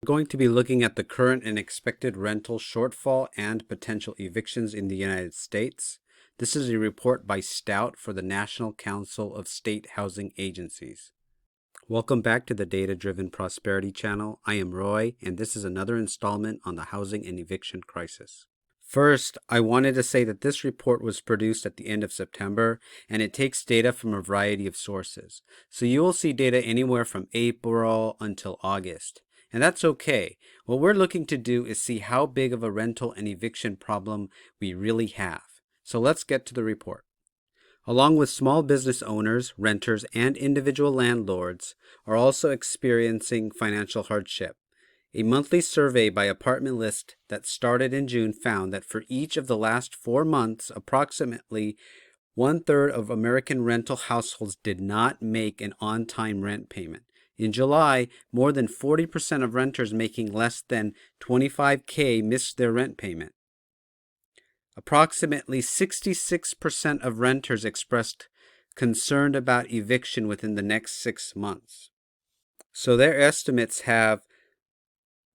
We're going to be looking at the current and expected rental shortfall and potential evictions in the United States. This is a report by STOUT for the National Council of State Housing Agencies. Welcome back to the Data Driven Prosperity Channel. I am Roy, and this is another installment on the housing and eviction crisis. First, I wanted to say that this report was produced at the end of September, and it takes data from a variety of sources. So you will see data anywhere from April until August. And that's okay. What we're looking to do is see how big of a rental and eviction problem we really have. So let's get to the report. Along with small business owners, renters, and individual landlords are also experiencing financial hardship. A monthly survey by Apartment List that started in June found that for each of the last 4 months, approximately 1/3 of American rental households did not make an on-time rent payment. In July, more than 40% of renters making less than $25,000 missed their rent payment. Approximately 66% of renters expressed concern about eviction within the next 6 months. So their estimates have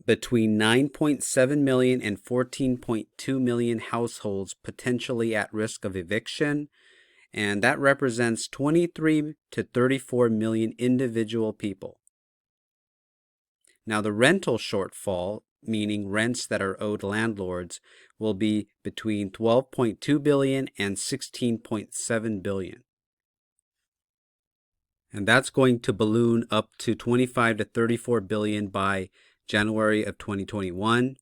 between 9.7 million and 14.2 million households potentially at risk of eviction, and that represents 23 to 34 million individual people. Now, the rental shortfall, meaning rents that are owed landlords, will be between 12.2 billion and 16.7 billion. And that's going to balloon up to 25 to 34 billion by January of 2021.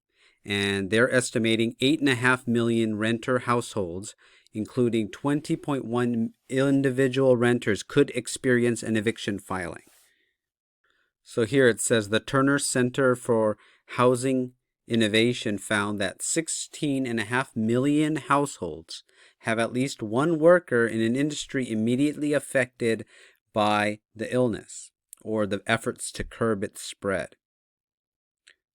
And they're estimating 8.5 million renter households, including 20.1 individual renters, could experience an eviction filing. So here it says the Turner Center for Housing Innovation found that 16.5 million households have at least one worker in an industry immediately affected by the illness or the efforts to curb its spread.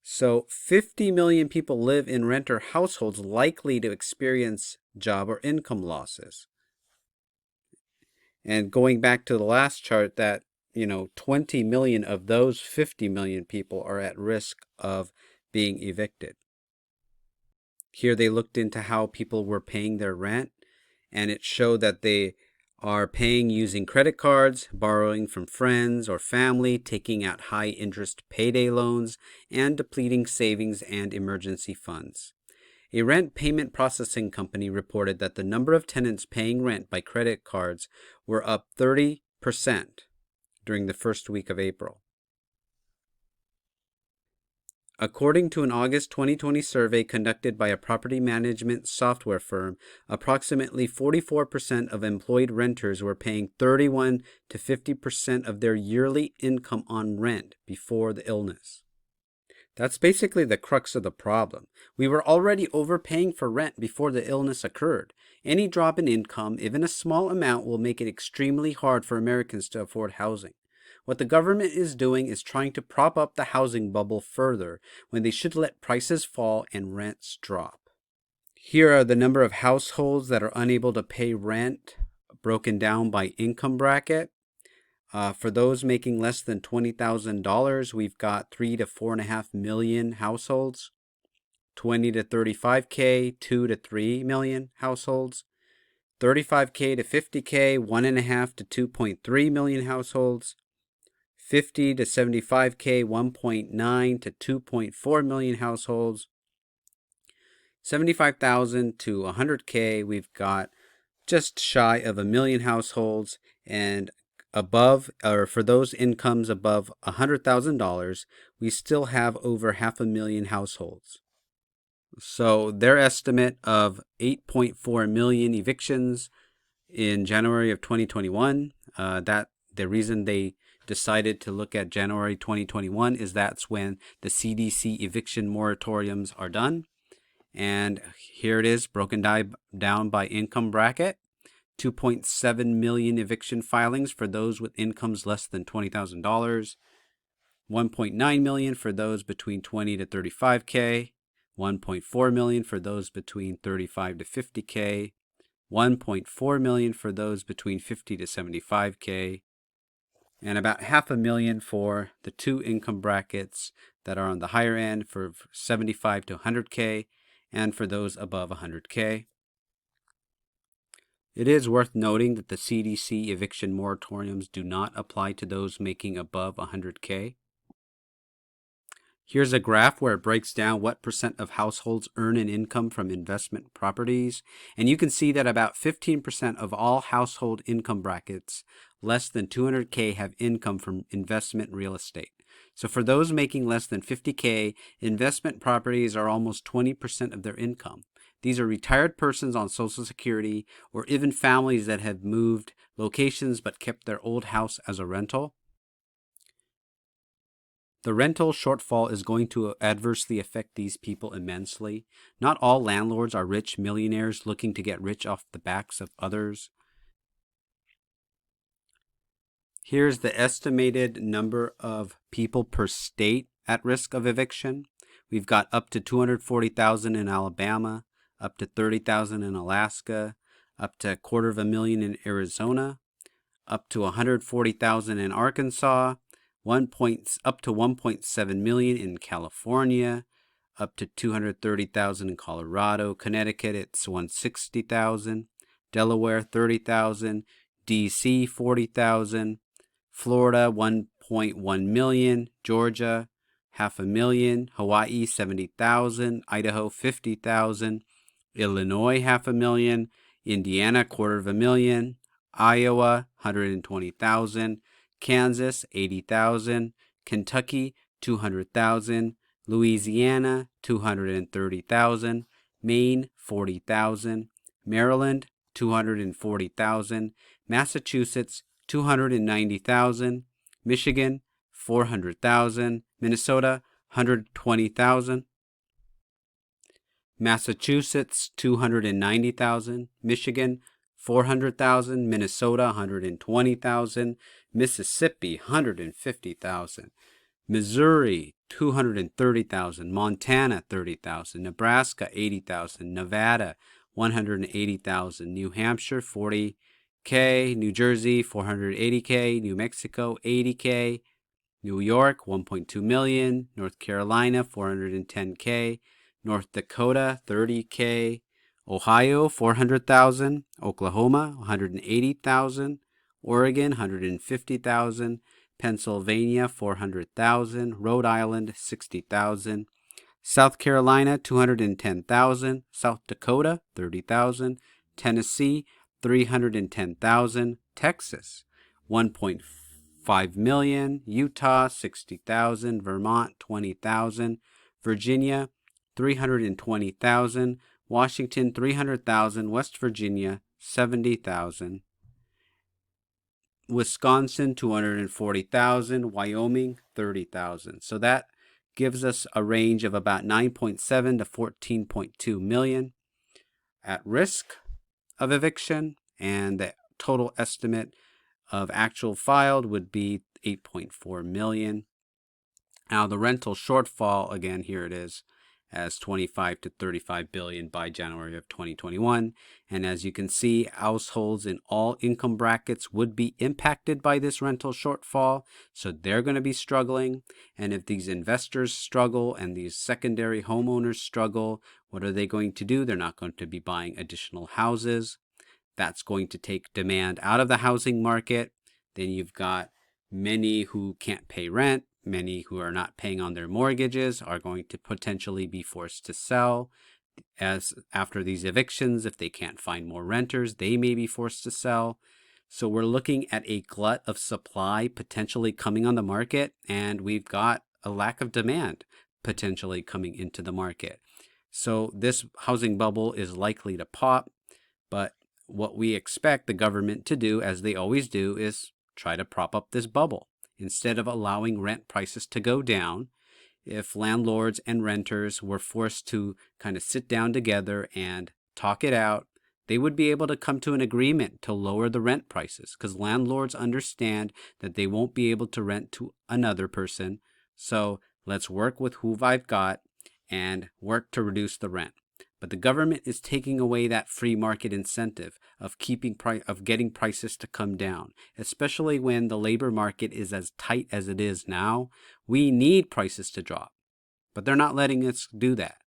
So 50 million people live in renter households likely to experience job or income losses. And going back to the last chart, that 20 million of those 50 million people are at risk of being evicted. Here they looked into how people were paying their rent, and it showed that they are paying using credit cards, borrowing from friends or family, taking out high-interest payday loans, and depleting savings and emergency funds. A rent payment processing company reported that the number of tenants paying rent by credit cards were up 30% during the first week of April. According to an August 2020 survey conducted by a property management software firm, approximately 44% of employed renters were paying 31 to 50% of their yearly income on rent before the illness. That's basically the crux of the problem. We were already overpaying for rent before the illness occurred. Any drop in income, even a small amount, will make it extremely hard for Americans to afford housing. What the government is doing is trying to prop up the housing bubble further when they should let prices fall and rents drop. Here are the number of households that are unable to pay rent broken down by income bracket. For those making less than $20,000, we've got 3 to 4.5 million households. 20 to 35K, 2 to 3 million households. 35K to 50K, 1.5 to 2.3 million households. 50 to 75K, 1.9 to 2.4 million households. 75,000 to 100K, we've got just shy of 1 million households, and above, or for those incomes above $100,000, we still have over 500,000 households. So their estimate of 8.4 million evictions in January of 2021, that the reason they decided to look at January 2021 is that's when the CDC eviction moratoriums are done. And here it is broken down by income bracket. 2.7 million eviction filings for those with incomes less than $20,000. 1.9 million for those between 20 to 35K. 1.4 million for those between 35 to 50K. 1.4 million for those between 50 to 75K. and about $500,000 for the two income brackets that are on the higher end for 75 to 100K and for those above 100K. It is worth noting that the CDC eviction moratoriums do not apply to those making above 100K. Here's a graph where it breaks down what percent of households earn an income from investment properties. And you can see that about 15% of all household income brackets less than 200K have income from investment real estate. So for those making less than 50K, investment properties are almost 20% of their income. These are retired persons on Social Security or even families that have moved locations but kept their old house as a rental. The rental shortfall is going to adversely affect these people immensely. Not all landlords are rich millionaires looking to get rich off the backs of others. Here's the estimated number of people per state at risk of eviction. We've got up to 240,000 in Alabama, up to 30,000 in Alaska, up to 250,000 in Arizona, up to 140,000 in Arkansas, up to 1.7 million in California, up to 230,000 in Colorado. Connecticut, it's 160,000. Delaware, 30,000. DC, 40,000. Florida, 1.1 million. Georgia, 500,000. Hawaii, 70,000. Idaho, 50,000. Illinois, 500,000. Indiana, 250,000. Iowa, 120,000. Kansas, 80,000. Kentucky, 200,000. Louisiana, 230,000. Maine, 40,000. Maryland, 240,000. Massachusetts, 290,000. Michigan, 400,000. Minnesota, 120,000. Massachusetts, 290,000. Michigan, 400,000. Minnesota, 120,000. Mississippi, 150,000. Missouri, 230,000. Montana, 30,000. Nebraska, 80,000. Nevada, 180,000. New Hampshire, 40K. New Jersey, 480K. New Mexico, 80K. New York, 1.2 million. North Carolina, 410K. North Dakota, 30K. Ohio, 400,000. Oklahoma, 180,000. Oregon, 150,000. Pennsylvania, 400,000. Rhode Island, 60,000. South Carolina, 210,000. South Dakota, 30,000. Tennessee, 310,000. Texas, 1.5 million. Utah, 60,000. Vermont, 20,000. Virginia, 320,000. Washington, 300,000. West Virginia, 70,000. Wisconsin, 240,000. Wyoming, 30,000. So that gives us a range of about 9.7 to 14.2 million at risk of eviction, and the total estimate of actual filed would be 8.4 million. Now the rental shortfall, again, here it is, as 25 to 35 billion by January of 2021. And as you can see, households in all income brackets would be impacted by this rental shortfall. So they're going to be struggling. And if these investors struggle and these secondary homeowners struggle, what are they going to do? They're not going to be buying additional houses. That's going to take demand out of the housing market. Then you've got many who can't pay rent. Many who are not paying on their mortgages are going to potentially be forced to sell. As after these evictions, if they can't find more renters, they may be forced to sell. So we're looking at a glut of supply potentially coming on the market, and we've got a lack of demand potentially coming into the market. So this housing bubble is likely to pop, but what we expect the government to do, as they always do, is try to prop up this bubble. Instead of allowing rent prices to go down, if landlords and renters were forced to kind of sit down together and talk it out, they would be able to come to an agreement to lower the rent prices, because landlords understand that they won't be able to rent to another person. So let's work with who I've got and work to reduce the rent. But the government is taking away that free market incentive of getting prices to come down, especially when the labor market is as tight as it is now. We need prices to drop, but they're not letting us do that.